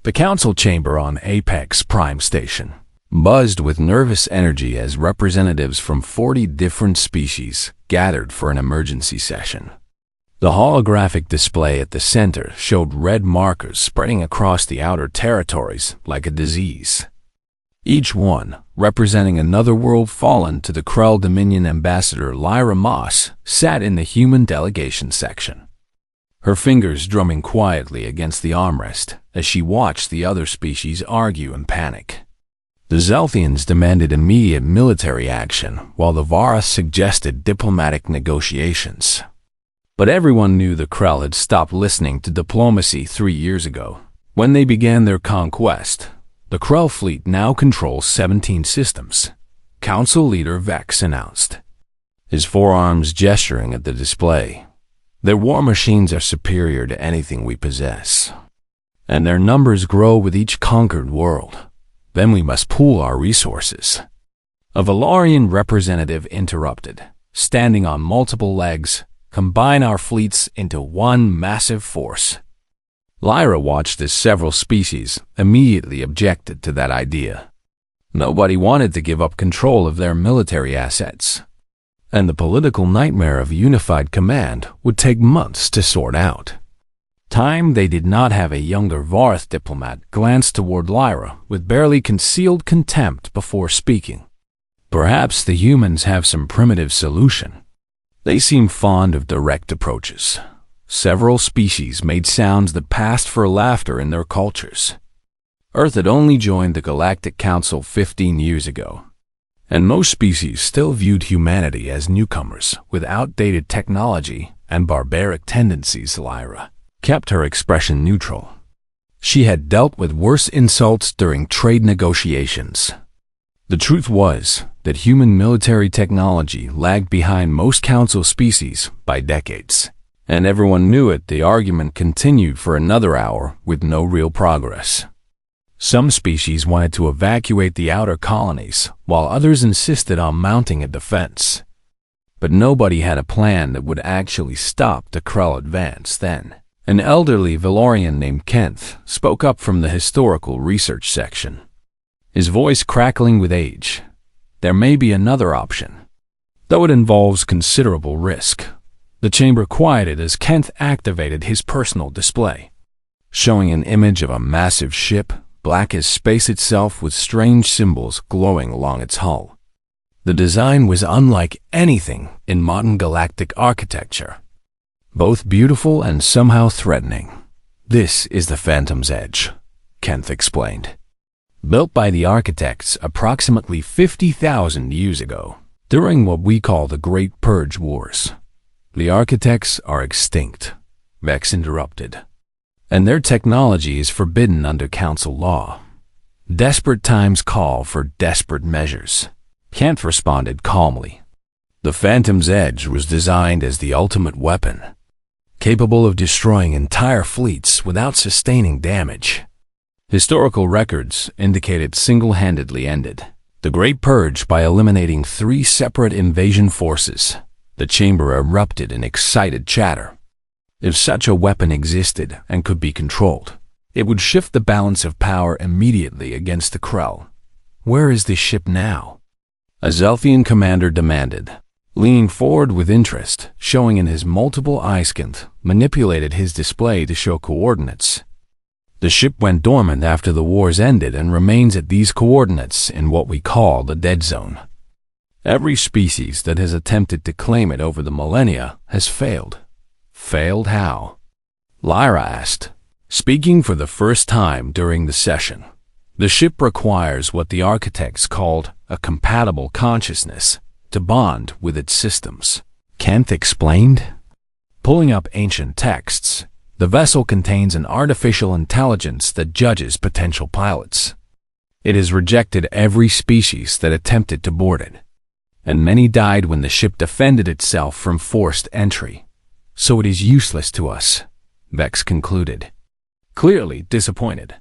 The council chamber on Apex Prime Station buzzed with nervous energy as representatives from 40 different species gathered for an emergency session. The holographic display at the center showed red markers spreading across the outer territories like a disease, each one representing another world fallen to the Krell Dominion ambassador Lyra Moss sat in the human delegation section, her fingers drumming quietly against the armrest as she watched the other species argue and panic. The Zelthians demanded immediate military action, while the Varas suggested diplomatic negotiations. But everyone knew the Krell had stopped listening to diplomacy 3 years ago. When they began their conquest, the Krell fleet now controls 17 systems, Council Leader Vex announced, his forearms gesturing at the display. Their war machines are superior to anything we possess, and their numbers grow with each conquered world. Then we must pool our resources. A Valorian representative interrupted, standing on multiple legs, combine our fleets into one massive force. Lyra watched as several species immediately objected to that idea. Nobody wanted to give up control of their military assets, and the political nightmare of unified command would take months to sort out. They did not have a younger Varth diplomat glance toward Lyra with barely concealed contempt before speaking. Perhaps the humans have some primitive solution. They seem fond of direct approaches. Several species made sounds that passed for laughter in their cultures. Earth had only joined the Galactic Council 15 years ago, and most species still viewed humanity as newcomers with outdated technology and barbaric tendencies. Lyra kept her expression neutral. She had dealt with worse insults during trade negotiations. The truth was that human military technology lagged behind most council species by decades, and everyone knew it. The argument continued for another hour with no real progress. Some species wanted to evacuate the outer colonies, while others insisted on mounting a defense. But nobody had a plan that would actually stop the Krell advance. Then an elderly Valorian named Kent spoke up from the historical research section, his voice crackling with age. There may be another option, though it involves considerable risk. The chamber quieted as Kent activated his personal display, showing an image of a massive ship, black as space itself with strange symbols glowing along its hull. The design was unlike anything in modern galactic architecture, both beautiful and somehow threatening. This is the Phantom's Edge, Kent explained. Built by the architects approximately 50,000 years ago, during what we call the Great Purge Wars. The architects are extinct, Vex interrupted, and their technology is forbidden under council law. Desperate times call for desperate measures, Kent responded calmly. The Phantom's Edge was designed as the ultimate weapon, capable of destroying entire fleets without sustaining damage. Historical records indicate it single-handedly ended the Great Purge by eliminating 3 separate invasion forces. The chamber erupted in excited chatter. If such a weapon existed and could be controlled, it would shift the balance of power immediately against the Krell. Where is this ship now? A Zelthian commander demanded, leaning forward with interest, showing in his multiple eyes. Kent manipulated his display to show coordinates. The ship went dormant after the wars ended and remains at these coordinates in what we call the dead zone. Every species that has attempted to claim it over the millennia has failed. Failed how? Lyra asked, speaking for the first time during the session. The ship requires what the architects called a compatible consciousness to bond with its systems, Kent explained. Pulling up ancient texts, the vessel contains an artificial intelligence that judges potential pilots. It has rejected every species that attempted to board it, and many died when the ship defended itself from forced entry. So it is useless to us, Vex concluded. Clearly disappointed.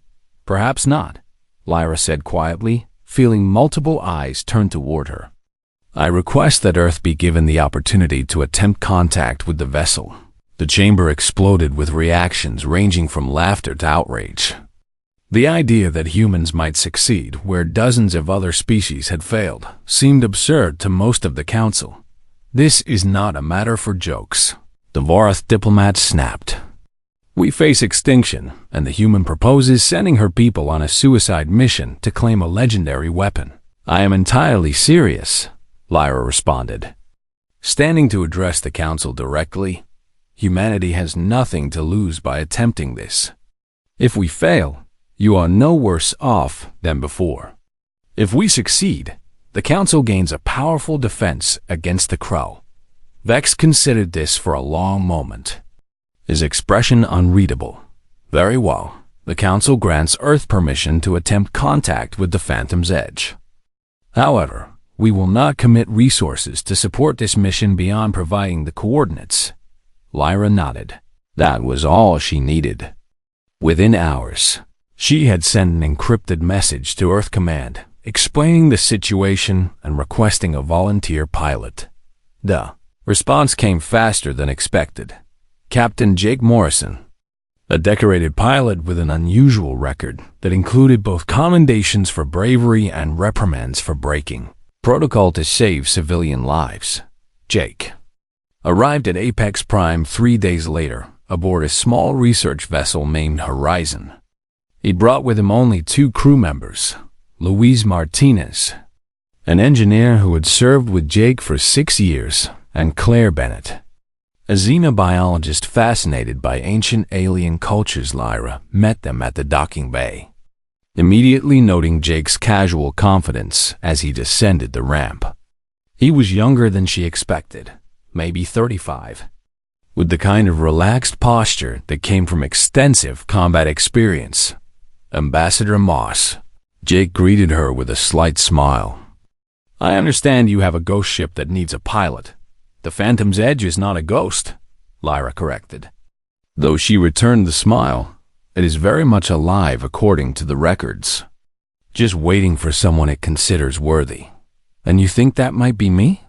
Perhaps not, Lyra said quietly, feeling multiple eyes turn toward her. I request that Earth be given the opportunity to attempt contact with the vessel. The chamber exploded with reactions ranging from laughter to outrage. The idea that humans might succeed where dozens of other species had failed seemed absurd to most of the council. "This is not a matter for jokes," the Vorath diplomat snapped. "We face extinction, and the human proposes sending her people on a suicide mission to claim a legendary weapon." "I am entirely serious," Lyra responded. Standing to address the council directly, "Humanity has nothing to lose by attempting this. If we fail, you are no worse off than before. If we succeed, the council gains a powerful defense against the Crow." Vex considered this for a long moment, his expression unreadable. "Very well. The council grants Earth permission to attempt contact with the Phantom's Edge. However, we will not commit resources to support this mission beyond providing the coordinates." Lyra nodded. That was all she needed. Within hours, she had sent an encrypted message to Earth Command, explaining the situation and requesting a volunteer pilot. The response came faster than expected. Captain Jake Morrison, a decorated pilot with an unusual record that included both commendations for bravery and reprimands for breaking protocol to save civilian lives. Jake arrived at Apex Prime 3 days later aboard a small research vessel named Horizon. He brought with him only 2 crew members, Luis Martinez, an engineer who had served with Jake for 6 years, and Claire Bennett, a xenobiologist fascinated by ancient alien cultures. Lyra met them at the docking bay, immediately noting Jake's casual confidence as he descended the ramp. He was younger than she expected, maybe 35, with the kind of relaxed posture that came from extensive combat experience. "Ambassador Moss." Jake greeted her with a slight smile. "I understand you have a ghost ship that needs a pilot." "The Phantom's Edge is not a ghost," Lyra corrected. Though she returned the smile, "It is very much alive according to the records. Just waiting for someone it considers worthy." "And you think that might be me?"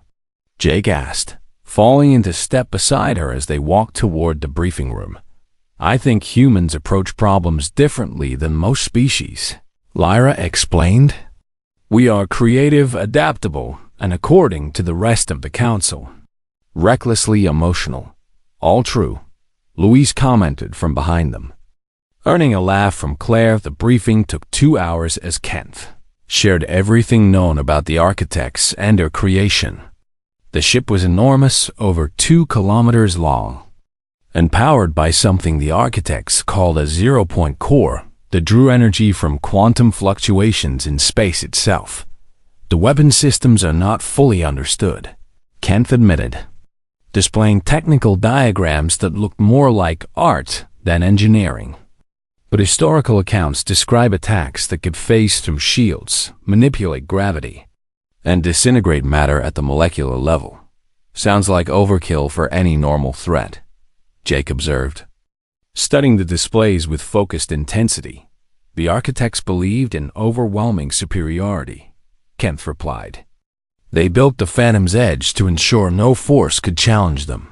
Jake asked, falling into step beside her as they walked toward the briefing room. "I think humans approach problems differently than most species," Lyra explained. "We are creative, adaptable, and according to the rest of the council, recklessly emotional." "All true," Luis commented from behind them. Earning a laugh from Claire, the briefing took 2 hours as Kent shared everything known about the architects and their creation. The ship was enormous, over 2 kilometers long, and powered by something the architects called a zero-point core that drew energy from quantum fluctuations in space itself. "The weapon systems are not fully understood," Kent admitted, displaying technical diagrams that looked more like art than engineering. But historical accounts describe attacks that could phase through shields, manipulate gravity, and disintegrate matter at the molecular level. "Sounds like overkill for any normal threat," Jake observed, studying the displays with focused intensity. "The architects believed in overwhelming superiority," Kent replied. "They built the Phantom's Edge to ensure no force could challenge them.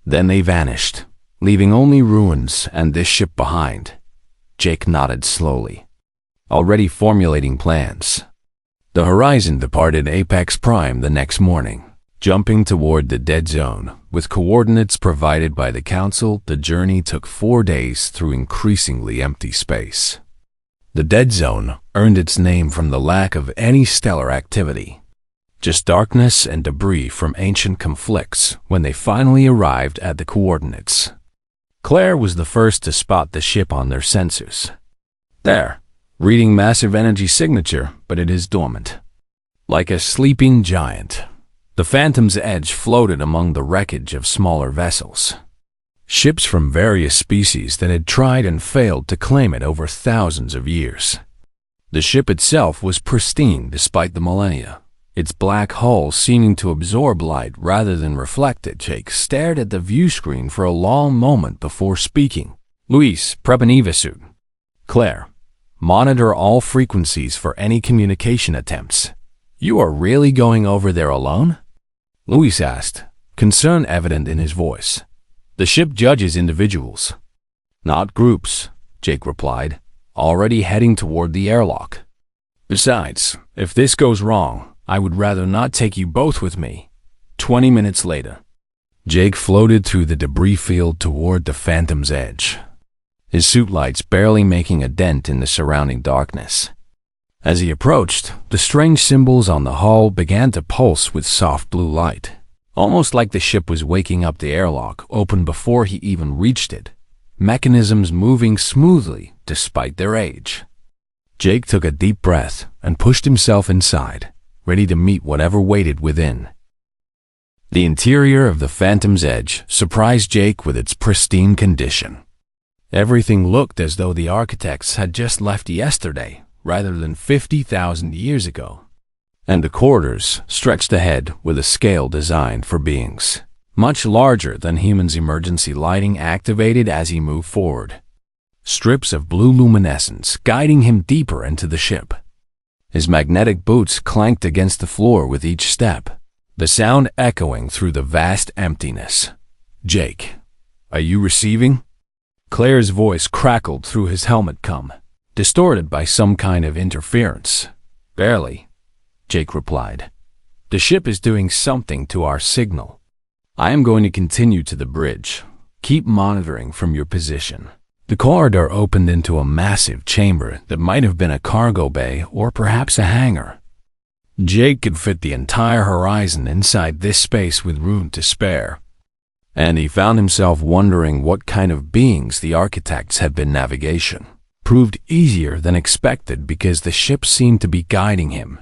Then they vanished, leaving only ruins and this ship behind." Jake nodded slowly, already formulating plans. The Horizon departed Apex Prime the next morning, jumping toward the dead zone. With coordinates provided by the Council, the journey took 4 days through increasingly empty space. The dead zone earned its name from the lack of any stellar activity, just darkness and debris from ancient conflicts. When they finally arrived at the coordinates, Claire was the first to spot the ship on their sensors. "There, reading massive energy signature, but it is dormant." Like a sleeping giant, the Phantom's Edge floated among the wreckage of smaller vessels, ships from various species that had tried and failed to claim it over thousands of years. The ship itself was pristine despite the millennia, its black hull seeming to absorb light rather than reflect it. Jake stared at the view screen for a long moment before speaking. "Luis, prep an EVA suit. Claire, monitor all frequencies for any communication attempts." "You are really going over there alone?" Luis asked, concern evident in his voice. "The ship judges individuals, not groups," Jake replied. already heading toward the airlock. "Besides, if this goes wrong, I would rather not take you both with me." 20 minutes later, Jake floated through the debris field toward the Phantom's edge, his suit lights barely making a dent in the surrounding darkness. As he approached, the strange symbols on the hull began to pulse with soft blue light, almost like the ship was waking up. The airlock opened before he even reached it, mechanisms moving smoothly despite their age. Jake took a deep breath and pushed himself inside, ready to meet whatever waited within. The interior of the Phantom's Edge surprised Jake with its pristine condition. Everything looked as though the architects had just left yesterday rather than 50,000 years ago, and the corridors stretched ahead with a scale designed for beings much larger than humans. Emergency lighting activated as he moved forward, strips of blue luminescence guiding him deeper into the ship. His magnetic boots clanked against the floor with each step, the sound echoing through the vast emptiness. "Jake, are you receiving?" Claire's voice crackled through his helmet cum, distorted by some kind of interference. "Barely," Jake replied. "The ship is doing something to our signal. I am going to continue to the bridge. Keep monitoring from your position." The corridor opened into a massive chamber that might have been a cargo bay or perhaps a hangar. Jake could fit the entire horizon inside this space with room to spare, and he found himself wondering what kind of beings the architects had been. Navigation proved easier than expected because the ship seemed to be guiding him.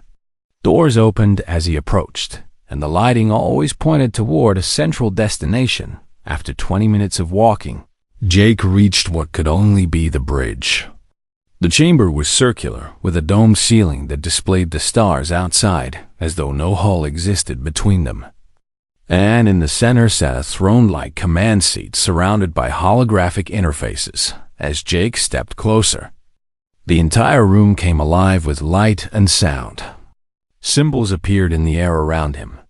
Doors opened as he approached, and the lighting always pointed toward a central destination. After 20 minutes of walking, Jake reached what could only be the bridge. The chamber was circular, with a domed ceiling that displayed the stars outside, as though no hull existed between them. And in the center sat a throne-like command seat surrounded by holographic interfaces. As Jake stepped closer, the entire room came alive with light and sound. Symbols appeared in the air around him,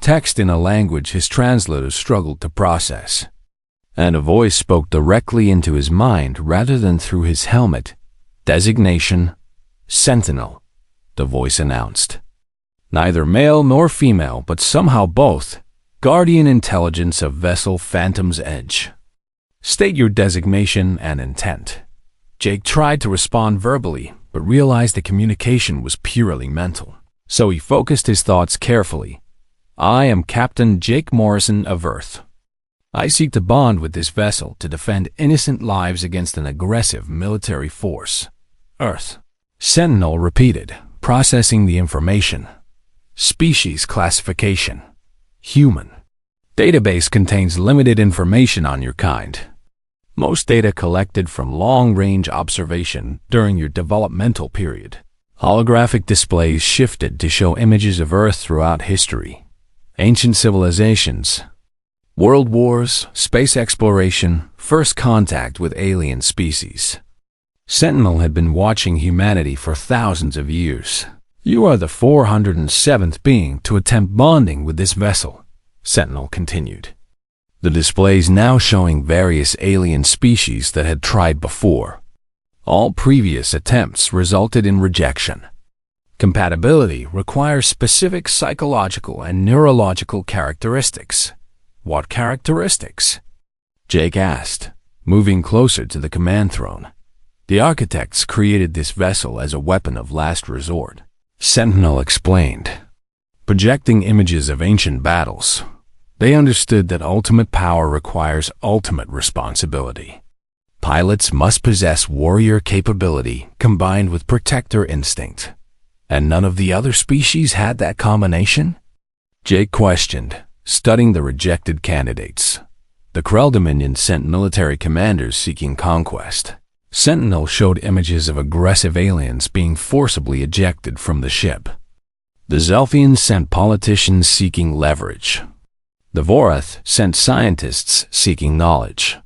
text in a language his translators struggled to process, and a voice spoke directly into his mind rather than through his helmet. "Designation, Sentinel," the voice announced. "Neither male nor female, but somehow both. Guardian intelligence of vessel Phantom's Edge. State your designation and intent." Jake tried to respond verbally, but realized the communication was purely mental, so he focused his thoughts carefully. "I am Captain Jake Morrison of Earth. I seek to bond with this vessel to defend innocent lives against an aggressive military force. Earth." Sentinel repeated, processing the information. "Species classification: human. Database contains limited information on your kind. Most data collected from long-range observation during your developmental period." Holographic displays shifted to show images of Earth throughout history. Ancient civilizations, world wars, space exploration, first contact with alien species. Sentinel had been watching humanity for thousands of years. "You are the 407th being to attempt bonding with this vessel," Sentinel continued, the displays now showing various alien species that had tried before. All previous attempts resulted in rejection. Compatibility requires specific psychological and neurological characteristics. "What characteristics?" Jake asked, moving closer to the command throne. "The architects created this vessel as a weapon of last resort," Sentinel explained, projecting images of ancient battles. They understood that ultimate power requires ultimate responsibility. Pilots must possess warrior capability combined with protector instinct. And none of the other species had that combination? Jake questioned, studying the rejected candidates. The Krell Dominion sent military commanders seeking conquest. Sentinel showed images of aggressive aliens being forcibly ejected from the ship. The Zelfians sent politicians seeking leverage. The Vorath sent scientists seeking knowledge.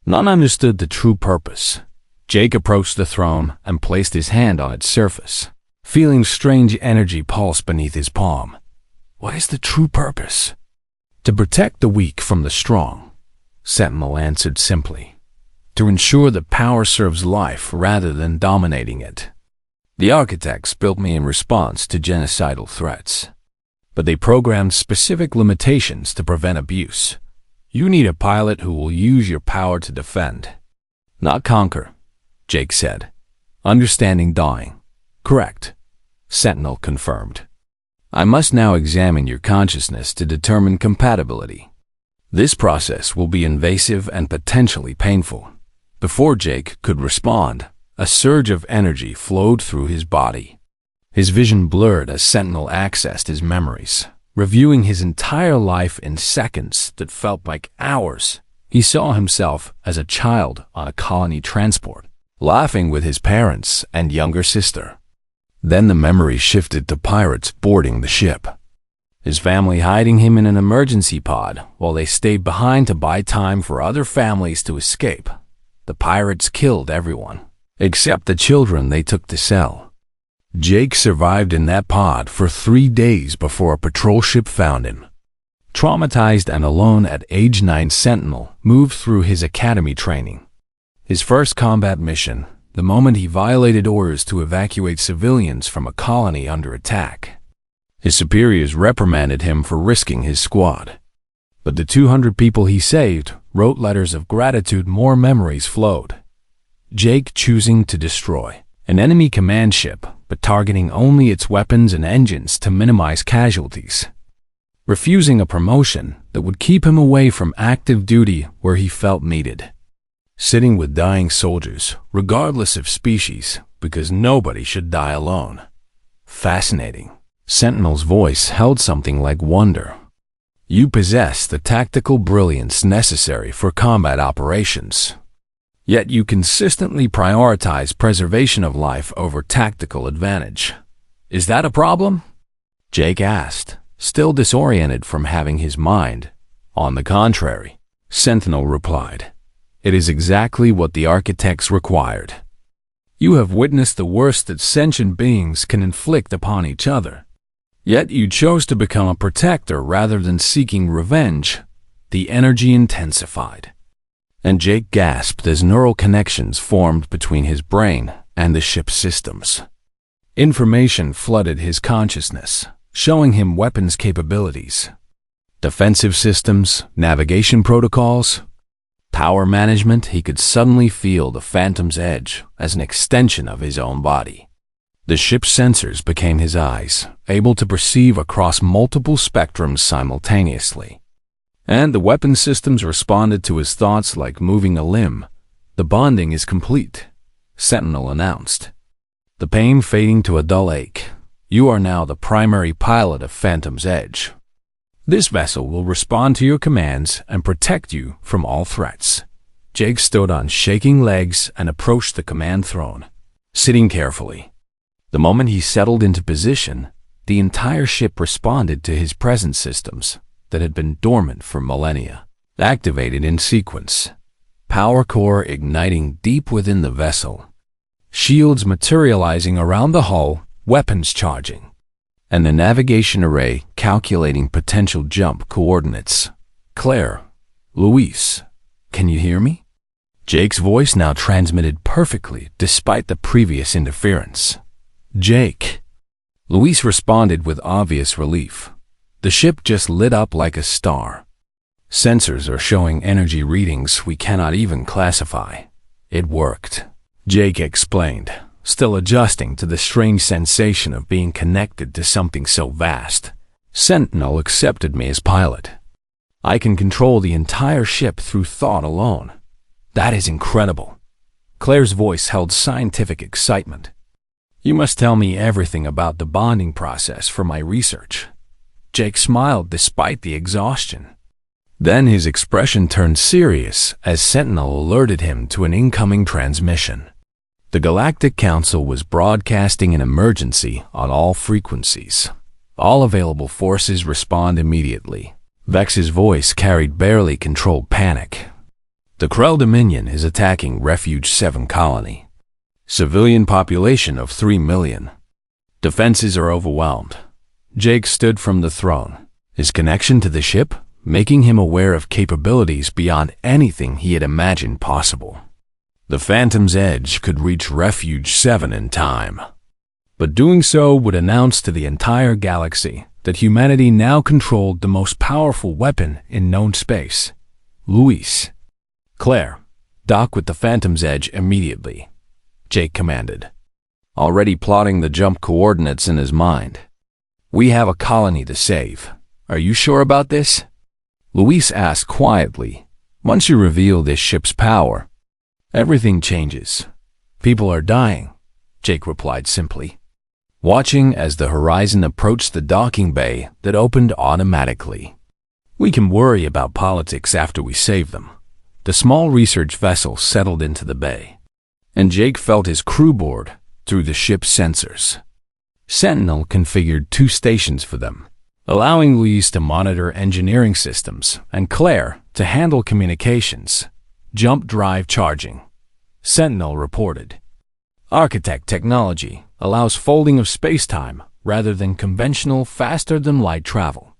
None understood the true purpose. Jake approached the throne and placed his hand on its surface, feeling strange energy pulse beneath his palm. What is the true purpose? To protect the weak from the strong, Sentinel answered simply. to ensure that power serves life rather than dominating it. The architects built me in response to genocidal threats, but they programmed specific limitations to prevent abuse. You need a pilot who will use your power to defend, not conquer, Jake said. Understanding dying. Correct. Sentinel confirmed. I must now examine your consciousness to determine compatibility. This process will be invasive and potentially painful. Before Jake could respond, a surge of energy flowed through his body. His vision blurred as Sentinel accessed his memories, reviewing his entire life in seconds that felt like hours. He saw himself as a child on a colony transport, laughing with his parents and younger sister. Then the memory shifted to pirates boarding the ship, his family hiding him in an emergency pod while they stayed behind to buy time for other families to escape. The pirates killed everyone, except the children they took to sell. Jake survived in that pod for 3 days before a patrol ship found him. Traumatized and alone at age 9, Sentinel moved through his academy training. His first combat mission, the moment he violated orders to evacuate civilians from a colony under attack. His superiors reprimanded him for risking his squad. But the 200 people he saved wrote letters of gratitude. More memories flowed. Jake choosing to destroy an enemy command ship, but targeting only its weapons and engines to minimize casualties. Refusing a promotion that would keep him away from active duty where he felt needed. Sitting with dying soldiers, regardless of species, because nobody should die alone. Fascinating. Sentinel's voice held something like wonder. You possess the tactical brilliance necessary for combat operations. Yet you consistently prioritize preservation of life over tactical advantage. Is that a problem? Jake asked, still disoriented from having his mind. On the contrary, Sentinel replied. It is exactly what the architects required. You have witnessed the worst that sentient beings can inflict upon each other. Yet you chose to become a protector rather than seeking revenge. The energy intensified. And Jake gasped as neural connections formed between his brain and the ship's systems. Information flooded his consciousness, showing him weapons capabilities, defensive systems, navigation protocols, power management. He could suddenly feel the Phantom's edge as an extension of his own body. The ship's sensors became his eyes, able to perceive across multiple spectrums simultaneously. And the weapon systems responded to his thoughts like moving a limb. The bonding is complete, Sentinel announced. The pain fading to a dull ache. You are now the primary pilot of Phantom's Edge. This vessel will respond to your commands and protect you from all threats. Jake stood on shaking legs and approached the command throne, sitting carefully. The moment he settled into position, the entire ship responded to his presence systems that had been dormant for millennia, activated in sequence. Power core igniting deep within the vessel, shields materializing around the hull, weapons charging, and the navigation array calculating potential jump coordinates. Claire, Luis, can you hear me? Jake's voice now transmitted perfectly despite the previous interference. Jake. Luis responded with obvious relief. The ship just lit up like a star. Sensors are showing energy readings we cannot even classify. It worked, Jake explained, still adjusting to the strange sensation of being connected to something so vast. Sentinel accepted me as pilot. I can control the entire ship through thought alone. That is incredible. Claire's voice held scientific excitement. You must tell me everything about the bonding process for my research. Jake smiled despite the exhaustion. Then his expression turned serious as Sentinel alerted him to an incoming transmission. The Galactic Council was broadcasting an emergency on all frequencies. All available forces respond immediately. Vex's voice carried barely controlled panic. The Krell Dominion is attacking Refuge 7 colony. Civilian population of 3 million. Defenses are overwhelmed. Jake stood from the throne, his connection to the ship making him aware of capabilities beyond anything he had imagined possible. The Phantom's Edge could reach Refuge 7 in time. But doing so would announce to the entire galaxy that humanity now controlled the most powerful weapon in known space. Luis. Claire, dock with the Phantom's Edge immediately, Jake commanded, already plotting the jump coordinates in his mind. We have a colony to save. Are you sure about this? Luis asked quietly. Once you reveal this ship's power, everything changes. People are dying, Jake replied simply, watching as the horizon approached the docking bay that opened automatically. We can worry about politics after we save them. The small research vessel settled into the bay, and Jake felt his crew board through the ship's sensors. Sentinel configured 2 stations for them, allowing Luis to monitor engineering systems and Claire to handle communications. Jump drive charging, Sentinel reported. Architect technology allows folding of space-time rather than conventional faster-than-light travel.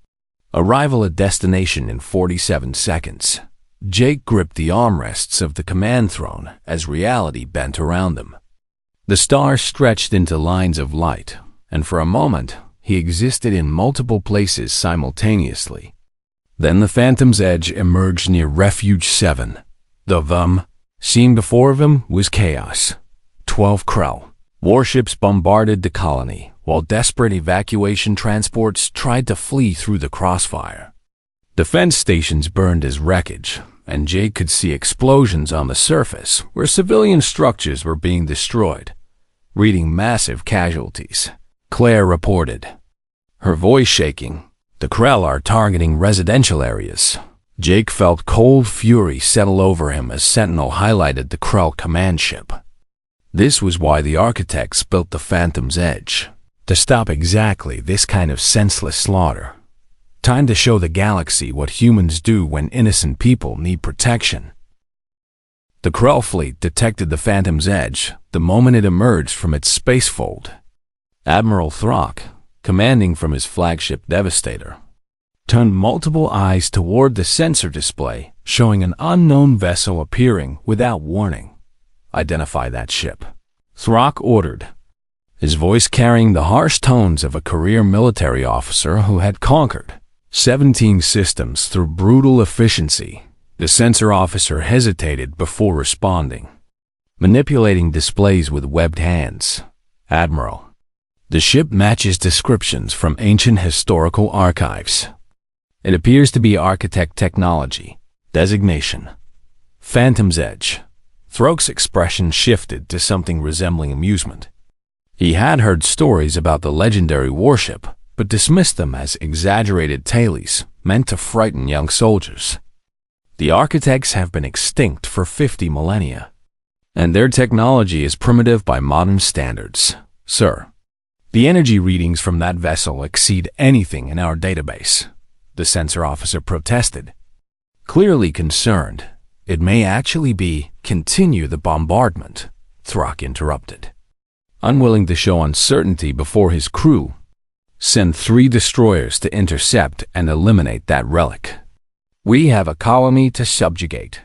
Arrival at destination in 47 seconds. Jake gripped the armrests of the command throne as reality bent around them. The stars stretched into lines of light, and for a moment, he existed in multiple places simultaneously. Then the Phantom's Edge emerged near Refuge 7. The scene before them was chaos. 12 Krell warships bombarded the colony, while desperate evacuation transports tried to flee through the crossfire. Defense stations burned as wreckage, and Jake could see explosions on the surface where civilian structures were being destroyed, reading massive casualties. Claire reported, her voice shaking. The Krell are targeting residential areas. Jake felt cold fury settle over him as Sentinel highlighted the Krell command ship. This was why the architects built the Phantom's Edge, to stop exactly this kind of senseless slaughter. Time to show the galaxy what humans do when innocent people need protection. The Krell fleet detected the Phantom's Edge the moment it emerged from its spacefold. Admiral Throck, commanding from his flagship Devastator, turned multiple eyes toward the sensor display, showing an unknown vessel appearing without warning. Identify that ship, Throck ordered, his voice carrying the harsh tones of a career military officer who had conquered 17 systems through brutal efficiency. The sensor officer hesitated before responding, manipulating displays with webbed hands. Admiral, the ship matches descriptions from ancient historical archives. It appears to be architect technology. Designation, Phantom's Edge. Throke's expression shifted to something resembling amusement. He had heard stories about the legendary warship, but dismissed them as exaggerated tales meant to frighten young soldiers. The architects have been extinct for 50 millennia, and their technology is primitive by modern standards, sir. The energy readings from that vessel exceed anything in our database, the sensor officer protested. Clearly concerned, it may actually be continue the bombardment, Throck interrupted. Unwilling to show uncertainty before his crew, send 3 destroyers to intercept and eliminate that relic. We have a colony to subjugate.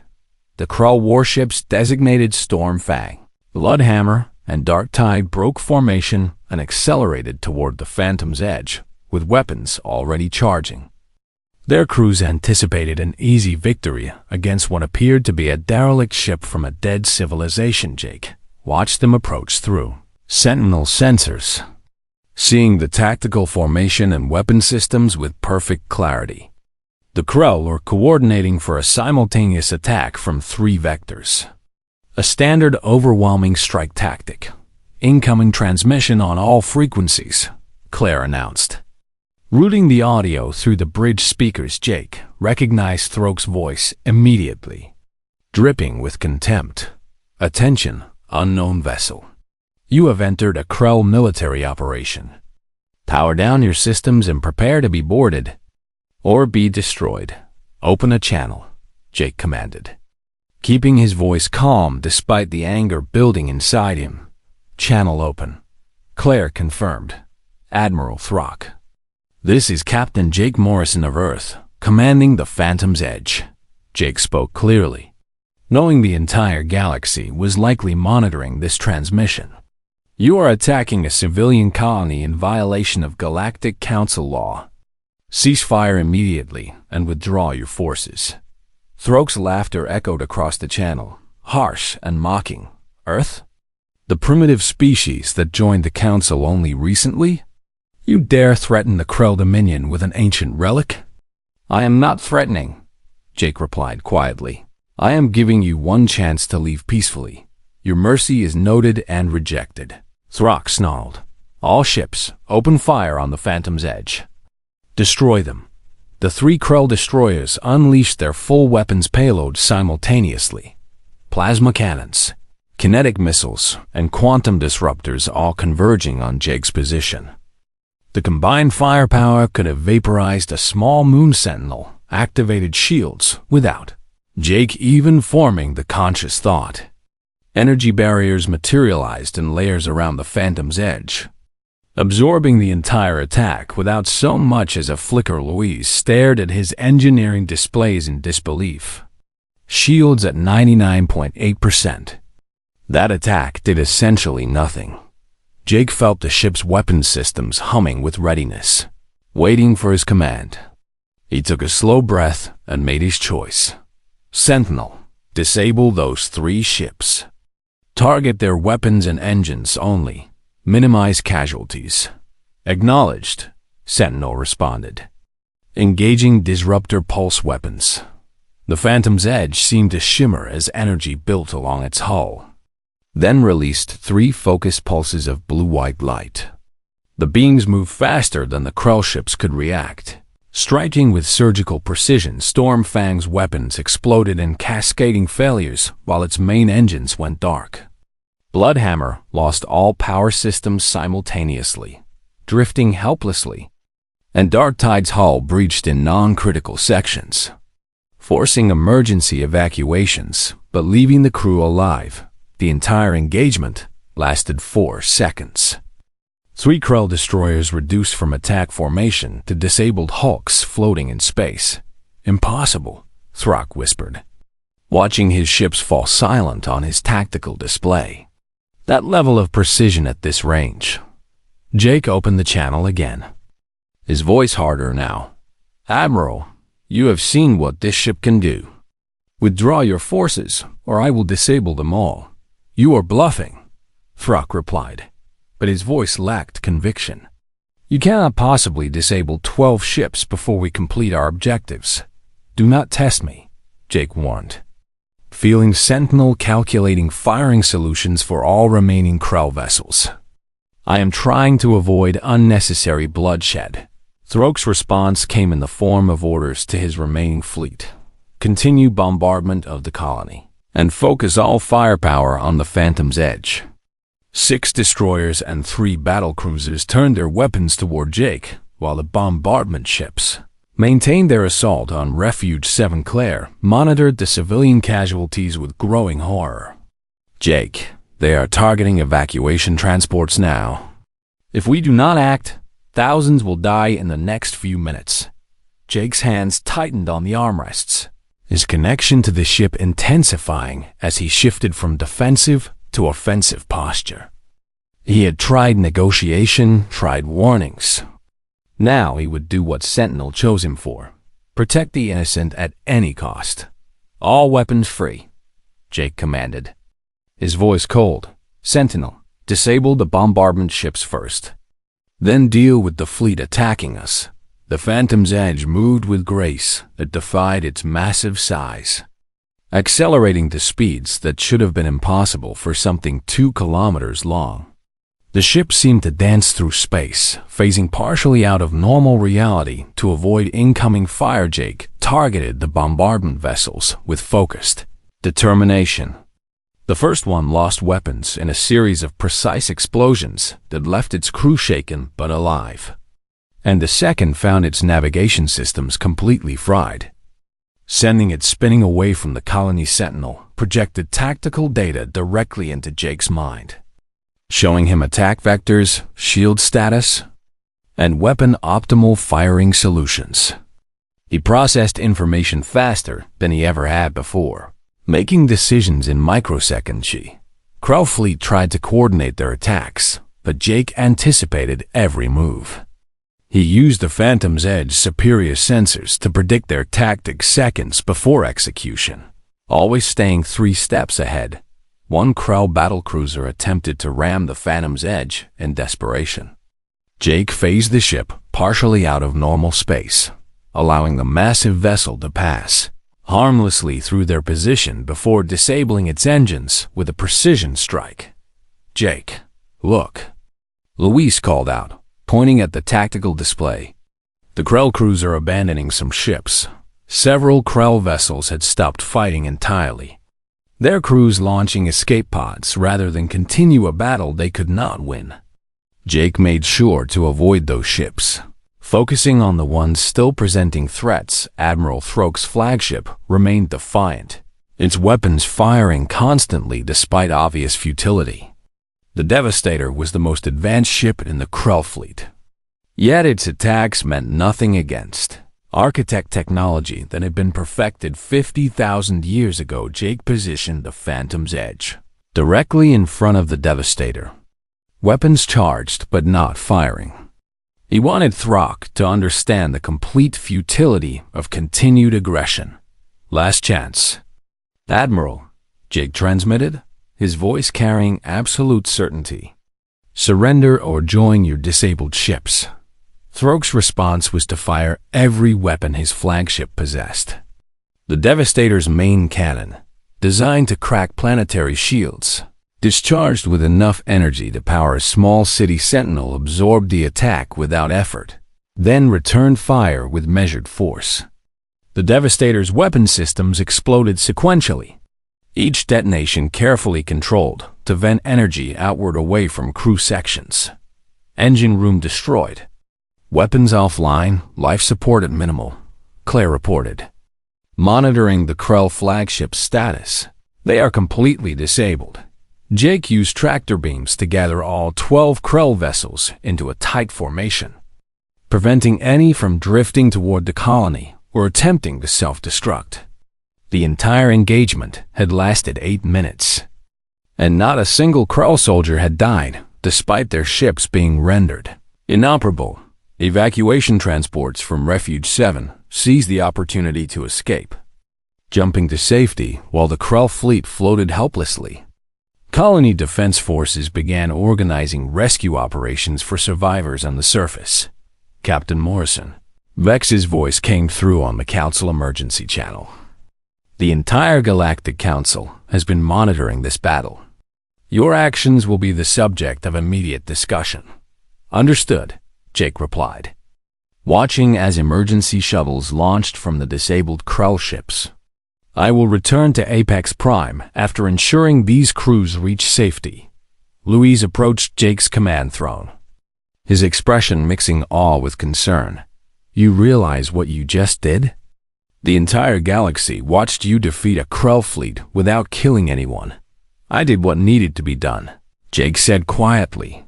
The Krell warships designated Stormfang, Bloodhammer, and Dark Tide broke formation and accelerated toward the Phantom's Edge, with weapons already charging. Their crews anticipated an easy victory against what appeared to be a derelict ship from a dead civilization. Jake watched them approach through Sentinel sensors, seeing the tactical formation and weapon systems with perfect clarity. The Krell were coordinating for a simultaneous attack from 3 vectors. A standard overwhelming strike tactic. Incoming transmission on all frequencies, Claire announced. Routing the audio through the bridge speakers, Jake recognized Throke's voice immediately, dripping with contempt. Attention, unknown vessel. You have entered a Krell military operation. Power down your systems and prepare to be boarded or be destroyed. Open a channel, Jake commanded, keeping his voice calm despite the anger building inside him. Channel open, Claire confirmed. Admiral Throck, this is Captain Jake Morrison of Earth, commanding the Phantom's Edge. Jake spoke clearly. knowing the entire galaxy was likely monitoring this transmission. You are attacking a civilian colony in violation of Galactic Council law. Cease fire immediately and withdraw your forces. Throk's laughter echoed across the channel, harsh and mocking. Earth? The primitive species that joined the Council only recently? You dare threaten the Krell Dominion with an ancient relic? I am not threatening, Jake replied quietly. I am giving you one chance to leave peacefully. Your mercy is noted and rejected. Throk snarled. All ships, open fire on the Phantom's edge. Destroy them. The 3 Krell destroyers unleashed their full weapons payload simultaneously. Plasma cannons, kinetic missiles, and quantum disruptors all converging on Jake's position. The combined firepower could have vaporized a small moon sentinel, activated shields without Jake even forming the conscious thought. Energy barriers materialized in layers around the Phantom's edge, absorbing the entire attack without so much as a flicker. Louise stared at his engineering displays in disbelief. Shields at 99.8%. That attack did essentially nothing. Jake felt the ship's weapons systems humming with readiness, waiting for his command. He took a slow breath and made his choice. Sentinel, disable those 3 ships. Target their weapons and engines only. Minimize casualties. Acknowledged, Sentinel responded. Engaging disruptor pulse weapons. The Phantom's edge seemed to shimmer as energy built along its hull, then released 3 focused pulses of blue-white light. The beams moved faster than the Krell ships could react. Striking with surgical precision, Stormfang's weapons exploded in cascading failures while its main engines went dark. Bloodhammer lost all power systems simultaneously, drifting helplessly, and Darktide's hull breached in non-critical sections, forcing emergency evacuations but leaving the crew alive. The entire engagement lasted 4 seconds. 3 Krell destroyers reduced from attack formation to disabled hulks floating in space. Impossible, Throk whispered, watching his ships fall silent on his tactical display. That level of precision at this range. Jake opened the channel again, his voice harder now. Admiral, you have seen what this ship can do. Withdraw your forces, or I will disable them all. You are bluffing, Throk replied, but his voice lacked conviction. You cannot possibly disable 12 ships before we complete our objectives. Do not test me, Jake warned, feeling Sentinel calculating firing solutions for all remaining Krell vessels. I am trying to avoid unnecessary bloodshed. Throk's response came in the form of orders to his remaining fleet. Continue bombardment of the colony, and focus all firepower on the Phantom's edge. 6 destroyers and 3 battlecruisers turned their weapons toward Jake, while the bombardment ships maintained their assault on Refuge 7. Claire monitored the civilian casualties with growing horror. Jake, they are targeting evacuation transports now. If we do not act, thousands will die in the next few minutes. Jake's hands tightened on the armrests, his connection to the ship intensifying as he shifted from defensive to offensive posture. He had tried negotiation, tried warnings. Now he would do what Sentinel chose him for. Protect the innocent at any cost. All weapons free, Jake commanded, his voice cold. Sentinel, disable the bombardment ships first. Then deal with the fleet attacking us. The Phantom's edge moved with grace that defied its massive size, accelerating to speeds that should have been impossible for something 2 kilometers long. The ship seemed to dance through space, phasing partially out of normal reality to avoid incoming fire. Jake targeted the bombardment vessels with focused determination. The first one lost weapons in a series of precise explosions that left its crew shaken but alive, and the second found its navigation systems completely fried, sending it spinning away from the colony. Sentinel projected tactical data directly into Jake's mind, showing him attack vectors, shield status, and weapon optimal firing solutions. He processed information faster than he ever had before, making decisions in microseconds. Krell fleet tried to coordinate their attacks, but Jake anticipated every move. He used the Phantom's Edge's superior sensors to predict their tactics seconds before execution, always staying 3 steps ahead. One Krell battlecruiser attempted to ram the Phantom's Edge in desperation. Jake phased the ship partially out of normal space, allowing the massive vessel to pass harmlessly through their position before disabling its engines with a precision strike. "Jake, look," Luis called out, pointing at the tactical display. The Krell cruiser abandoning some ships. Several Krell vessels had stopped fighting entirely, their crews launching escape pods rather than continue a battle they could not win. Jake made sure to avoid those ships, focusing on the ones still presenting threats. Admiral Throke's flagship remained defiant, its weapons firing constantly despite obvious futility. The Devastator was the most advanced ship in the Krell fleet, yet its attacks meant nothing against architect technology that had been perfected 50,000 years ago. Jake positioned the Phantom's Edge directly in front of the Devastator, weapons charged but not firing. He wanted Throck to understand the complete futility of continued aggression. "Last chance." "Admiral," Jake transmitted, his voice carrying absolute certainty. "Surrender or join your disabled ships." Throke's response was to fire every weapon his flagship possessed. The Devastator's main cannon, designed to crack planetary shields, discharged with enough energy to power a small city sentinel, absorbed the attack without effort, then returned fire with measured force. The Devastator's weapon systems exploded sequentially, each detonation carefully controlled to vent energy outward away from crew sections. Engine room destroyed. Weapons offline, life support at minimal, Claire reported. Monitoring the Krell flagship's status, they are completely disabled. Jake used tractor beams to gather all 12 Krell vessels into a tight formation, preventing any from drifting toward the colony or attempting to self-destruct. The entire engagement had lasted 8 minutes, and not a single Krell soldier had died, despite their ships being rendered inoperable. Evacuation transports from Refuge 7 seized the opportunity to escape, jumping to safety while the Krell fleet floated helplessly. Colony defense forces began organizing rescue operations for survivors on the surface. Captain Morrison, Vex's voice came through on the Council emergency channel. "The entire Galactic Council has been monitoring this battle. Your actions will be the subject of immediate discussion." "Understood," Jake replied, watching as emergency shuttles launched from the disabled Krell ships. "I will return to Apex Prime after ensuring these crews reach safety." Louise approached Jake's command throne, his expression mixing awe with concern. "You realize what you just did? The entire galaxy watched you defeat a Krell fleet without killing anyone." "I did what needed to be done," Jake said quietly,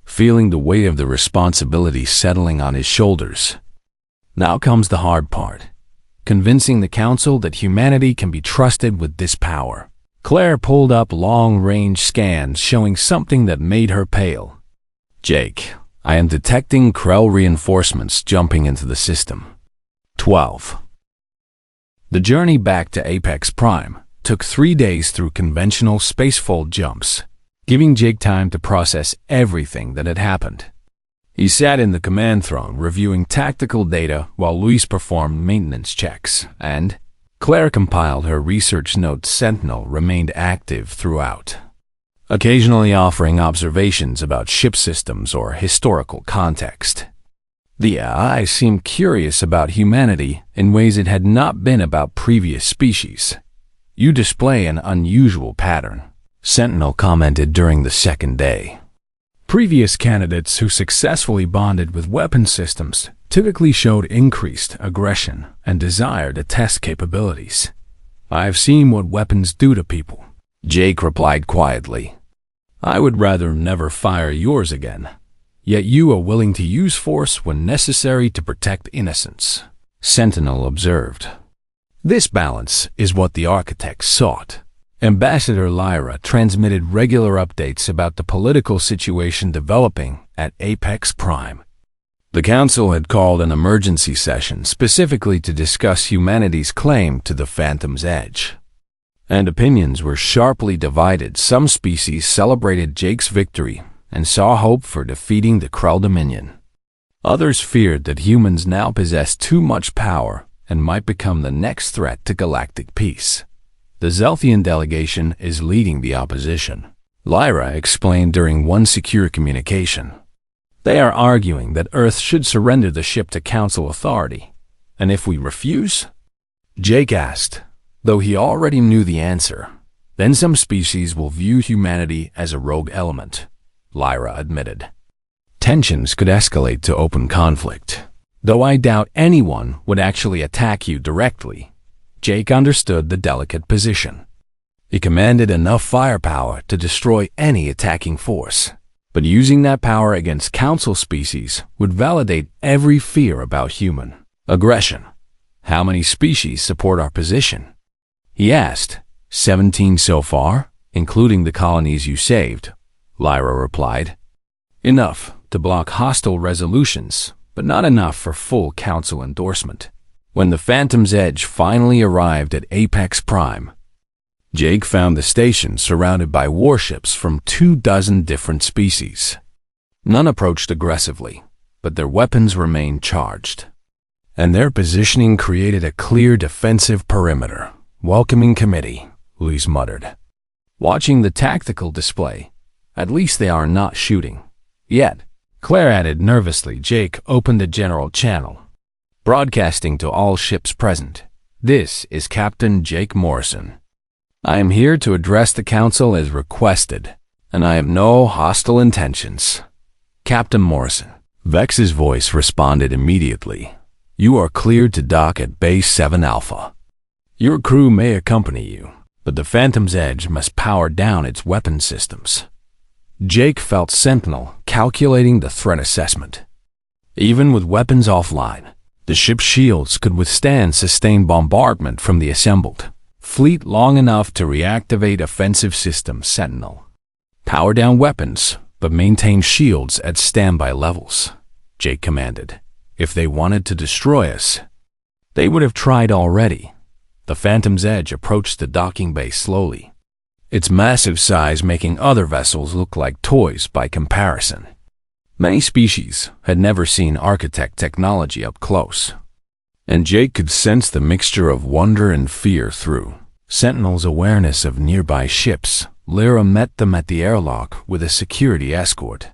feeling the weight of the responsibility settling on his shoulders. "Now comes the hard part, convincing the Council that humanity can be trusted with this power." Claire pulled up long-range scans showing something that made her pale. "Jake, I am detecting Krell reinforcements jumping into the system." 12. The journey back to Apex Prime took 3 days through conventional spacefold jumps, giving Jake time to process everything that had happened. He sat in the command throne reviewing tactical data while Luis performed maintenance checks, and Claire compiled her research notes. Sentinel remained active throughout, occasionally offering observations about ship systems or historical context. The AI seemed curious about humanity in ways it had not been about previous species. "You display an unusual pattern," Sentinel commented during the second day. "Previous candidates who successfully bonded with weapon systems typically showed increased aggression and desire to test capabilities. I've seen what weapons do to people," Jake replied quietly. "I would rather never fire yours again. Yet you are willing to use force when necessary to protect innocence," Sentinel observed. This balance is what the architects sought. Ambassador Lyra transmitted regular updates about the political situation developing at Apex Prime. The Council had called an emergency session specifically to discuss humanity's claim to the Phantom's Edge. And opinions were sharply divided. Some species celebrated Jake's victory and saw hope for defeating the Krell Dominion. Others feared that humans now possessed too much power and might become the next threat to galactic peace. The Zelthian delegation is leading the opposition, Lyra explained during one secure communication. They are arguing that Earth should surrender the ship to Council authority. And if we refuse? Jake asked, though he already knew the answer. Then some species will view humanity as a rogue element, Lyra admitted. Tensions could escalate to open conflict, though I doubt anyone would actually attack you directly. Jake understood the delicate position. He commanded enough firepower to destroy any attacking force, but using that power against Council species would validate every fear about human aggression. How many species support our position? He asked. 17 so far, including the colonies you saved, Lyra replied. Enough to block hostile resolutions, but not enough for full Council endorsement. When the Phantom's Edge finally arrived at Apex Prime, Jake found the station surrounded by warships from 24 different species. None approached aggressively, but their weapons remained charged, and their positioning created a clear defensive perimeter. Welcoming committee, Luis muttered. Watching the tactical display, at least they are not shooting. Yet, Claire added nervously. Jake opened the general channel, broadcasting to all ships present. This is Captain Jake Morrison. I am here to address the Council as requested, and I have no hostile intentions. Captain Morrison. Vex's voice responded immediately. You are cleared to dock at Base 7 Alpha. Your crew may accompany you, but the Phantom's Edge must power down its weapon systems. Jake felt Sentinel calculating the threat assessment. Even with weapons offline, the ship's shields could withstand sustained bombardment from the assembled fleet long enough to reactivate offensive systems. Sentinel. Power down weapons, but maintain shields at standby levels, Jake commanded. If they wanted to destroy us, they would have tried already. The Phantom's Edge approached the docking bay slowly, its massive size making other vessels look like toys by comparison. Many species had never seen architect technology up close, and Jake could sense the mixture of wonder and fear through Sentinel's awareness of nearby ships. Lyra met them at the airlock with a security escort.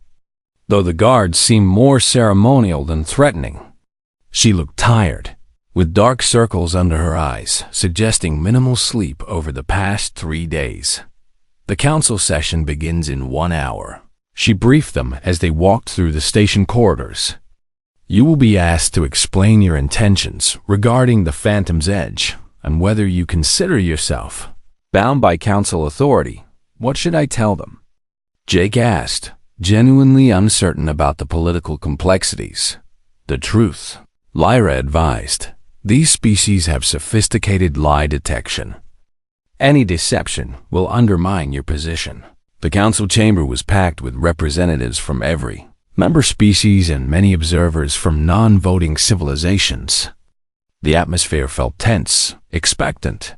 Though the guards seemed more ceremonial than threatening, she looked tired, with dark circles under her eyes, suggesting minimal sleep over the past 3 days. The Council session begins in 1 hour. She briefed them as they walked through the station corridors. You will be asked to explain your intentions regarding the Phantom's Edge and whether you consider yourself bound by Council authority. What should I tell them? Jake asked, genuinely uncertain about the political complexities. The truth, Lyra advised. These species have sophisticated lie detection. Any deception will undermine your position. The Council chamber was packed with representatives from every member species and many observers from non-voting civilizations. The atmosphere felt tense, expectant,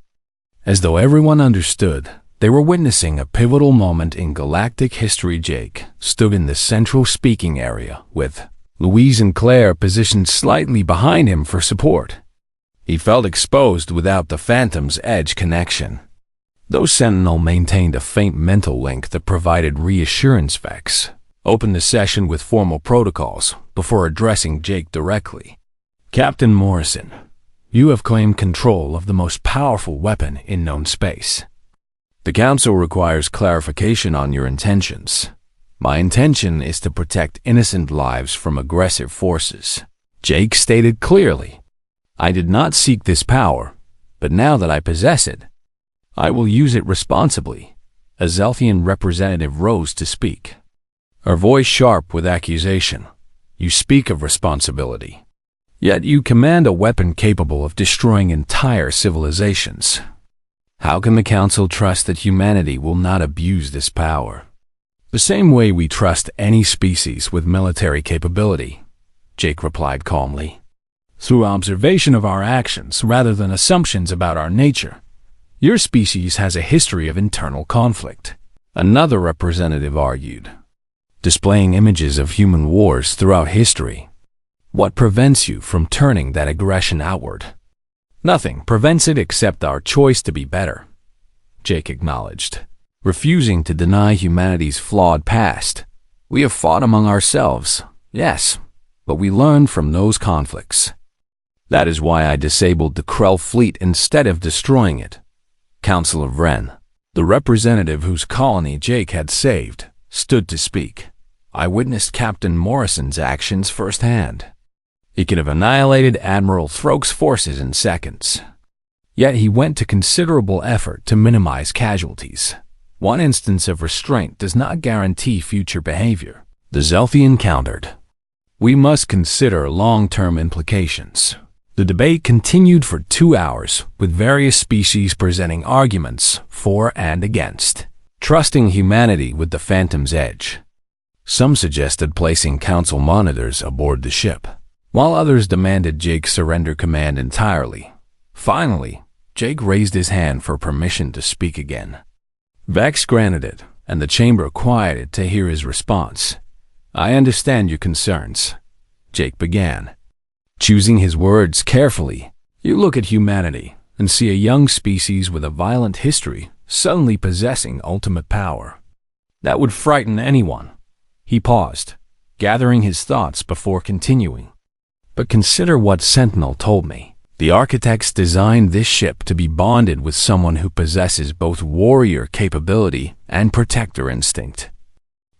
as though everyone understood they were witnessing a pivotal moment in galactic history. Jake stood in the central speaking area, with Louise and Claire positioned slightly behind him for support. He felt exposed without the Phantom's Edge connection. Though Sentinel maintained a faint mental link that provided reassurance, Vex opened the session with formal protocols before addressing Jake directly. Captain Morrison, you have claimed control of the most powerful weapon in known space. The Council requires clarification on your intentions. My intention is to protect innocent lives from aggressive forces, Jake stated clearly. I did not seek this power, but now that I possess it, I will use it responsibly. A Zelthian representative rose to speak, her voice sharp with accusation. You speak of responsibility. Yet you command a weapon capable of destroying entire civilizations. How can the Council trust that humanity will not abuse this power? The same way we trust any species with military capability, Jake replied calmly. Through observation of our actions rather than assumptions about our nature. Your species has a history of internal conflict, another representative argued, displaying images of human wars throughout history. What prevents you from turning that aggression outward? Nothing prevents it except our choice to be better, Jake acknowledged, refusing to deny humanity's flawed past. We have fought among ourselves, yes, but we learned from those conflicts. That is why I disabled the Krell fleet instead of destroying it. Council of Wren, the representative whose colony Jake had saved, stood to speak. I witnessed Captain Morrison's actions firsthand. He could have annihilated Admiral Throke's forces in seconds. Yet he went to considerable effort to minimize casualties. One instance of restraint does not guarantee future behavior, the Zelthian countered. We must consider long-term implications. The debate continued for 2 hours, with various species presenting arguments for and against, trusting humanity with the Phantom's edge. Some suggested placing Council monitors aboard the ship, while others demanded Jake surrender command entirely. Finally, Jake raised his hand for permission to speak again. Vex granted it, and the chamber quieted to hear his response. I understand your concerns, Jake began, choosing his words carefully. You look at humanity and see a young species with a violent history suddenly possessing ultimate power. That would frighten anyone. He paused, gathering his thoughts before continuing. But consider what Sentinel told me. The architects designed this ship to be bonded with someone who possesses both warrior capability and protector instinct.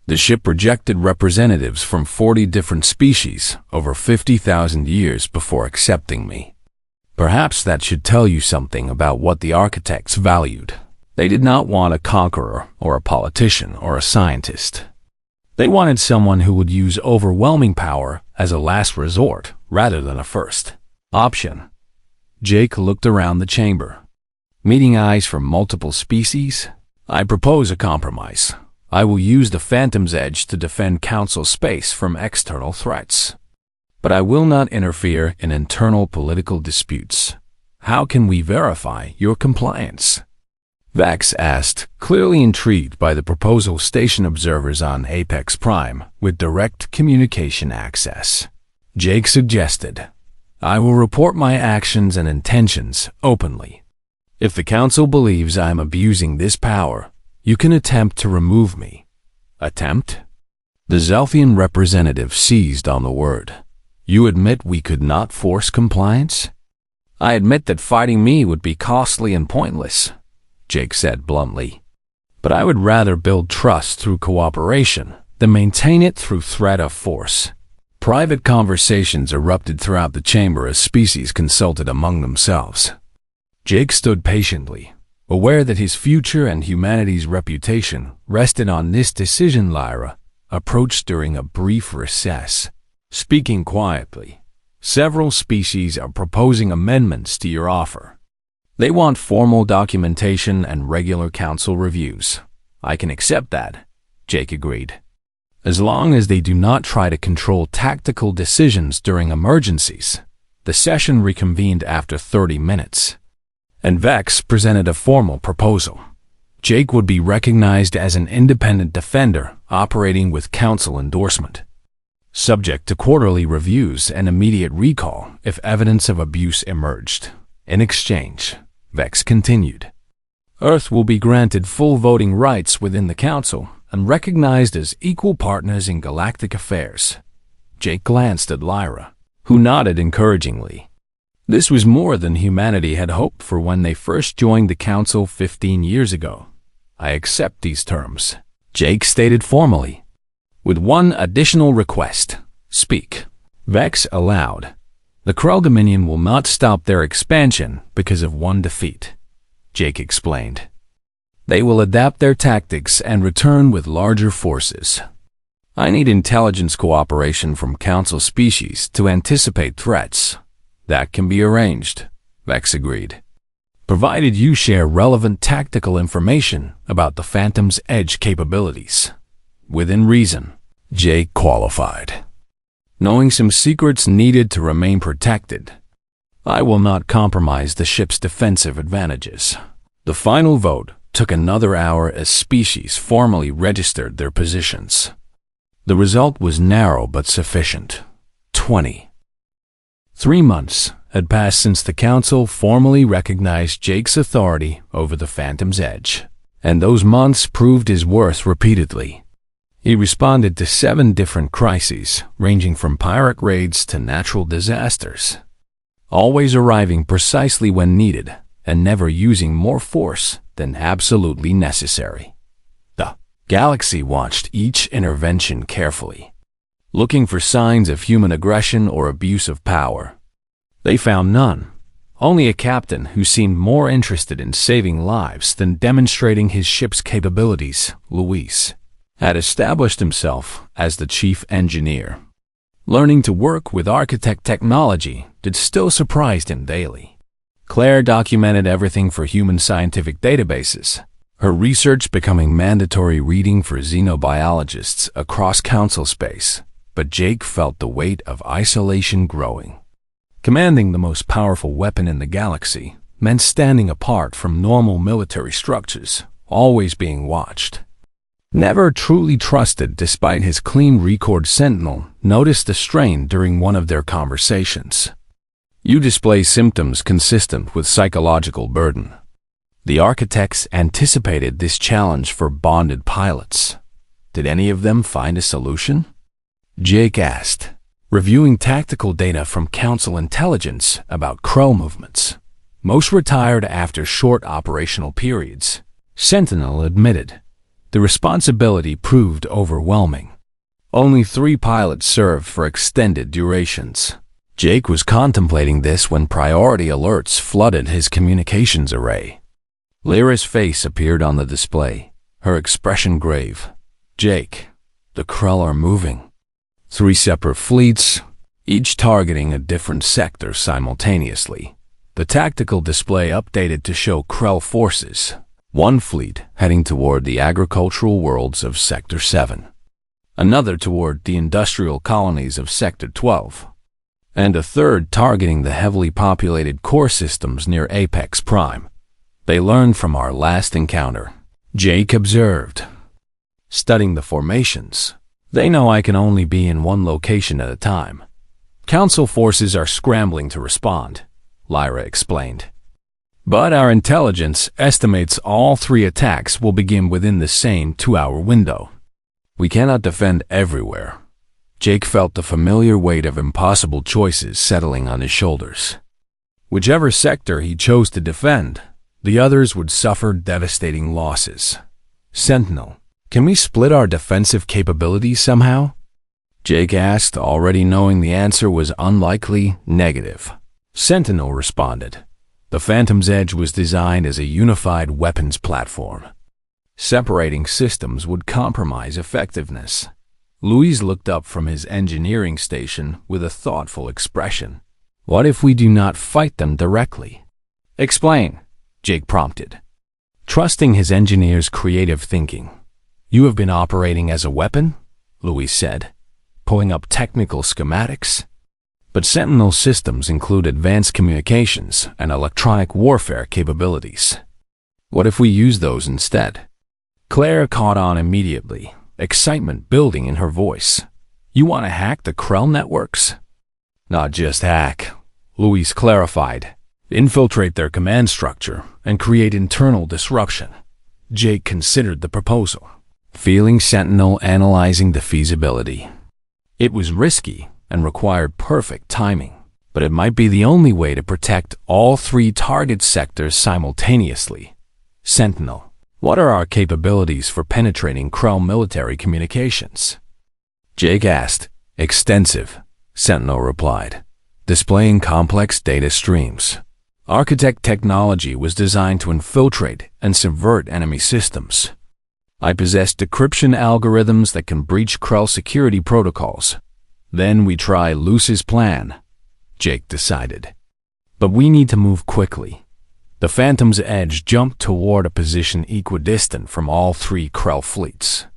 The ship rejected representatives from 40 different species over 50,000 years before accepting me. Perhaps that should tell you something about what the architects valued. They did not want a conqueror or a politician or a scientist. They wanted someone who would use overwhelming power as a last resort rather than a first option. Jake looked around the chamber. Meeting eyes from multiple species, I propose a compromise. I will use the Phantom's Edge to defend Council space from external threats. But I will not interfere in internal political disputes. How can we verify your compliance? Vax asked, clearly intrigued by the proposal. Station observers on Apex Prime with direct communication access. Jake suggested, I will report my actions and intentions openly. If the Council believes I am abusing this power, you can attempt to remove me. Attempt? The Zelthian representative seized on the word. You admit we could not force compliance? I admit that fighting me would be costly and pointless, Jake said bluntly. But I would rather build trust through cooperation than maintain it through threat of force. Private conversations erupted throughout the chamber as species consulted among themselves. Jake stood patiently, aware that his future and humanity's reputation rested on this decision. Lyra approached during a brief recess, speaking quietly. Several species are proposing amendments to your offer. They want formal documentation and regular council reviews. I can accept that, Jake agreed. As long as they do not try to control tactical decisions during emergencies. The session reconvened after 30 minutes. And Vex presented a formal proposal. Jake would be recognized as an independent defender operating with council endorsement, subject to quarterly reviews and immediate recall if evidence of abuse emerged. In exchange, Vex continued, Earth will be granted full voting rights within the council and recognized as equal partners in galactic affairs. Jake glanced at Lyra, who nodded encouragingly. This was more than humanity had hoped for when they first joined the council 15 years ago. I accept these terms, Jake stated formally. With one additional request. Speak. Vex allowed. The Krell Dominion will not stop their expansion because of one defeat, Jake explained. They will adapt their tactics and return with larger forces. I need intelligence cooperation from Council species to anticipate threats. That can be arranged, Vex agreed. Provided you share relevant tactical information about the Phantom's Edge capabilities. Within reason, Jake qualified. Knowing some secrets needed to remain protected, I will not compromise the ship's defensive advantages. The final vote took another hour as species formally registered their positions. The result was narrow but sufficient. 20. 3 months had passed since the Council formally recognized Jake's authority over the Phantom's Edge, and those months proved his worth repeatedly. He responded to 7 different crises, ranging from pirate raids to natural disasters, always arriving precisely when needed and never using more force than absolutely necessary. The galaxy watched each intervention carefully, looking for signs of human aggression or abuse of power. They found none. Only a captain who seemed more interested in saving lives than demonstrating his ship's capabilities, Luis, had established himself as the chief engineer. Learning to work with architect technology did still surprise him daily. Claire documented everything for human scientific databases, her research becoming mandatory reading for xenobiologists across Council space, but Jake felt the weight of isolation growing. Commanding the most powerful weapon in the galaxy meant standing apart from normal military structures, always being watched. Never truly trusted despite his clean record, Sentinel noticed a strain during one of their conversations. You display symptoms consistent with psychological burden. The architects anticipated this challenge for bonded pilots. Did any of them find a solution? Jake asked, reviewing tactical data from Council intelligence about Crow movements. Most retired after short operational periods, Sentinel admitted. The responsibility proved overwhelming. Only 3 pilots served for extended durations. Jake was contemplating this when priority alerts flooded his communications array. Lyra's face appeared on the display, her expression grave. Jake, the Krell are moving. 3 separate fleets, each targeting a different sector simultaneously. The tactical display updated to show Krell forces. 1 fleet heading toward the agricultural worlds of Sector 7, another toward the industrial colonies of Sector 12, and a third targeting the heavily populated core systems near Apex Prime. They learned from our last encounter, Jake observed. Studying the formations, they know I can only be in one location at a time. Council forces are scrambling to respond, Lyra explained. But our intelligence estimates all 3 attacks will begin within the same 2-hour window. We cannot defend everywhere. Jake felt the familiar weight of impossible choices settling on his shoulders. Whichever sector he chose to defend, the others would suffer devastating losses. Sentinel, can we split our defensive capabilities somehow? Jake asked, already knowing the answer was unlikely negative. Sentinel responded. The Phantom's Edge was designed as a unified weapons platform. Separating systems would compromise effectiveness. Luis looked up from his engineering station with a thoughtful expression. What if we do not fight them directly? Explain, Jake prompted. Trusting his engineer's creative thinking. You have been operating as a weapon? Luis said, pulling up technical schematics. But Sentinel systems include advanced communications and electronic warfare capabilities. What if we use those instead? Claire caught on immediately, excitement building in her voice. You want to hack the Krell networks? Not just hack, Luis clarified. Infiltrate their command structure and create internal disruption. Jake considered the proposal, feeling Sentinel analyzing the feasibility. It was risky and required perfect timing, but it might be the only way to protect all 3 target sectors simultaneously. Sentinel, what are our capabilities for penetrating Krell military communications? Jake asked. Extensive, Sentinel replied, displaying complex data streams. Architect technology was designed to infiltrate and subvert enemy systems. I possess decryption algorithms that can breach Krell security protocols. Then we try Luce's plan, Jake decided. But we need to move quickly. The Phantom's Edge jumped toward a position equidistant from all three Krell fleets.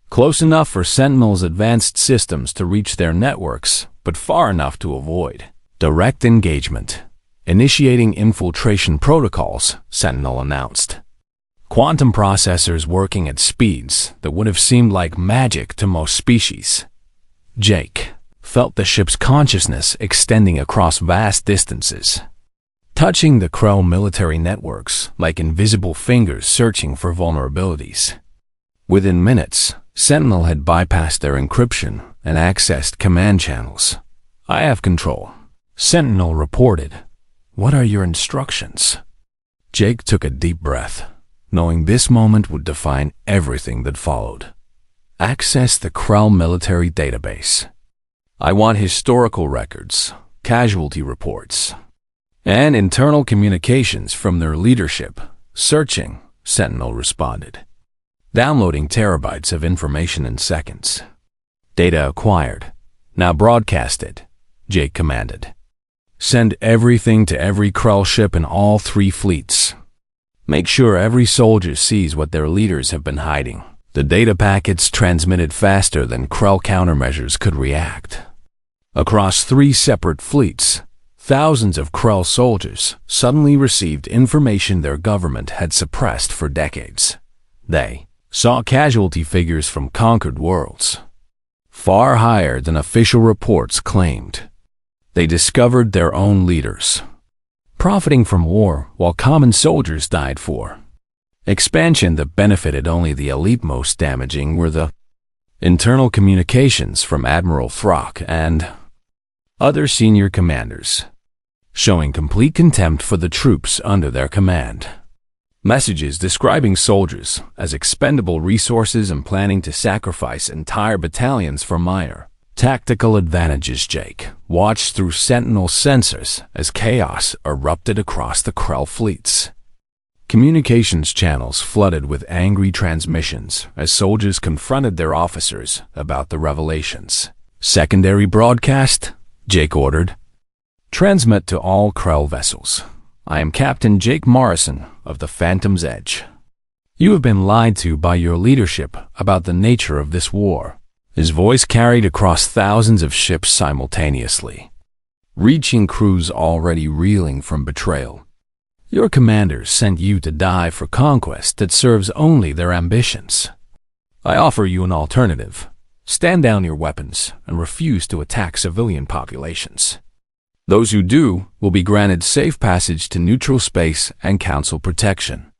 Close enough for Sentinel's advanced systems to reach their networks, but far enough to avoid direct engagement. Initiating infiltration protocols, Sentinel announced. Quantum processors working at speeds that would have seemed like magic to most species. Jake felt the ship's consciousness extending across vast distances, touching the Krell military networks like invisible fingers searching for vulnerabilities. Within minutes, Sentinel had bypassed their encryption and accessed command channels. I have control, Sentinel reported. What are your instructions? Jake took a deep breath, knowing this moment would define everything that followed. Access the Krell military database. I want historical records, casualty reports, and internal communications from their leadership. Searching, Sentinel responded. Downloading terabytes of information in seconds. Data acquired. Now broadcast it, Jake commanded. Send everything to every Krell ship in all three fleets. Make sure every soldier sees what their leaders have been hiding. The data packets transmitted faster than Krell countermeasures could react. Across three separate fleets, thousands of Krell soldiers suddenly received information their government had suppressed for decades. They saw casualty figures from conquered worlds, far higher than official reports claimed. They discovered their own leaders, profiting from war while common soldiers died for. Expansion that benefited only the elite. Most damaging were the internal communications from Admiral Throck and other senior commanders, showing complete contempt for the troops under their command. Messages describing soldiers as expendable resources and planning to sacrifice entire battalions for minor tactical advantages. Jake watched through Sentinel sensors as chaos erupted across the Krell fleets. Communications channels flooded with angry transmissions as soldiers confronted their officers about the revelations. Secondary broadcast, Jake ordered. Transmit to all Krell vessels. I am Captain Jake Morrison of the Phantom's Edge. You have been lied to by your leadership about the nature of this war. His voice carried across thousands of ships simultaneously, reaching crews already reeling from betrayal. Your commanders sent you to die for conquest that serves only their ambitions. I offer you an alternative. Stand down your weapons and refuse to attack civilian populations. Those who do will be granted safe passage to neutral space and council protection.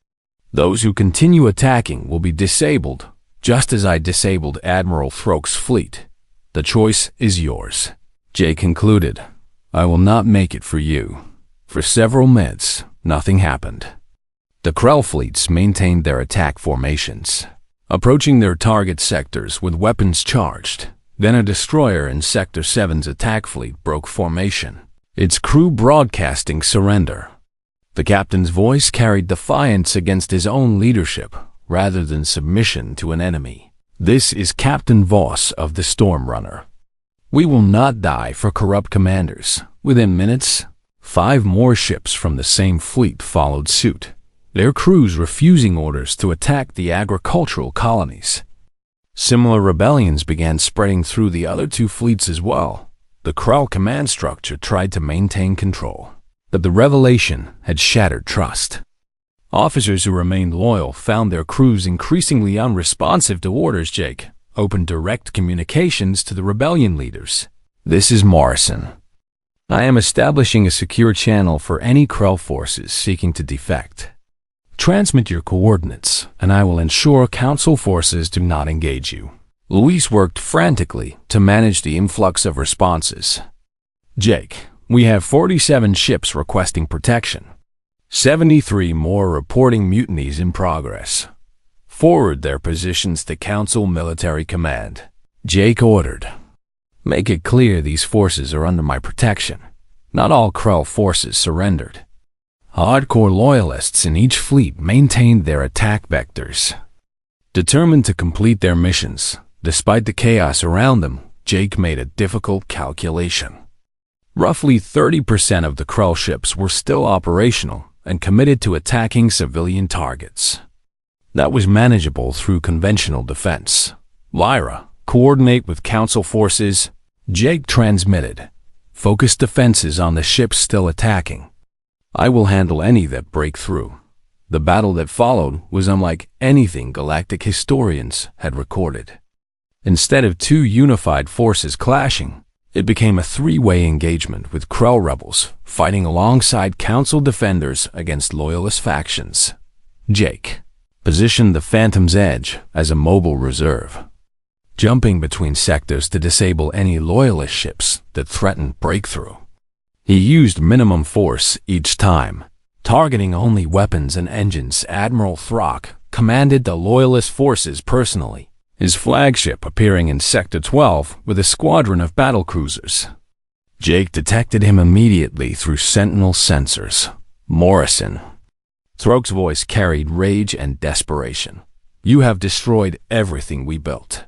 Those who continue attacking will be disabled, just as I disabled Admiral Throck's fleet. The choice is yours. Jay concluded. I will not make it for you. For several minutes, nothing happened. The Krell fleets maintained their attack formations, approaching their target sectors with weapons charged. Then a destroyer in Sector 7's attack fleet broke formation, its crew broadcasting surrender. The captain's voice carried defiance against his own leadership rather than submission to an enemy. This is Captain Voss of the Storm Runner. We will not die for corrupt commanders. Within minutes, 5 more ships from the same fleet followed suit, their crews refusing orders to attack the agricultural colonies. Similar rebellions began spreading through the other 2 fleets as well. The Krell command structure tried to maintain control, but the revelation had shattered trust. Officers who remained loyal found their crews increasingly unresponsive to orders. Jake opened direct communications to the rebellion leaders. This is Morrison. I am establishing a secure channel for any Krell forces seeking to defect. Transmit your coordinates, and I will ensure Council forces do not engage you. Luis worked frantically to manage the influx of responses. Jake, we have 47 ships requesting protection. 73 more reporting mutinies in progress. Forward their positions to Council Military Command. Jake ordered. Make it clear these forces are under my protection. Not all Krell forces surrendered. Hardcore loyalists in each fleet maintained their attack vectors. Determined to complete their missions, despite the chaos around them, Jake made a difficult calculation. Roughly 30% of the Krell ships were still operational and committed to attacking civilian targets. That was manageable through conventional defense. Lyra, coordinate with Council forces. Jake transmitted. Focus defenses on the ships still attacking. I will handle any that break through. The battle that followed was unlike anything Galactic historians had recorded. Instead of two unified forces clashing, it became a three-way engagement with Krell rebels fighting alongside Council defenders against Loyalist factions. Jake positioned the Phantom's Edge as a mobile reserve, jumping between sectors to disable any Loyalist ships that threatened breakthrough. He used minimum force each time, targeting only weapons and engines. Admiral Throck commanded the Loyalist forces personally, his flagship appearing in Sector 12 with a squadron of battlecruisers. Jake detected him immediately through Sentinel sensors. Morrison. Throck's voice carried rage and desperation. You have destroyed everything we built.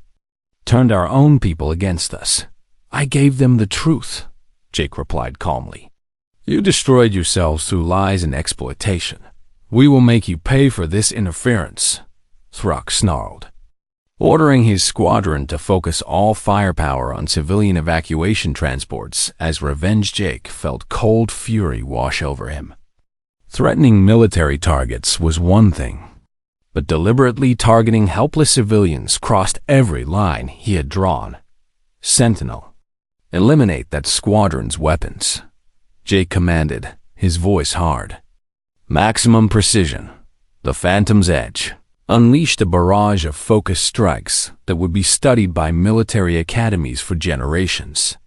Turned our own people against us. I gave them the truth, Jake replied calmly. You destroyed yourselves through lies and exploitation. We will make you pay for this interference, Throck snarled. Ordering his squadron to focus all firepower on civilian evacuation transports as revenge, Jake felt cold fury wash over him. Threatening military targets was one thing, but deliberately targeting helpless civilians crossed every line he had drawn. Sentinel, eliminate that squadron's weapons, Jake commanded, his voice hard. Maximum precision. The Phantom's Edge unleashed a barrage of focused strikes that would be studied by military academies for generations.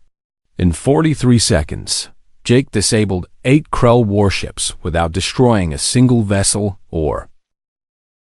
In 43 seconds, Jake disabled 8 Krell warships without destroying a single vessel or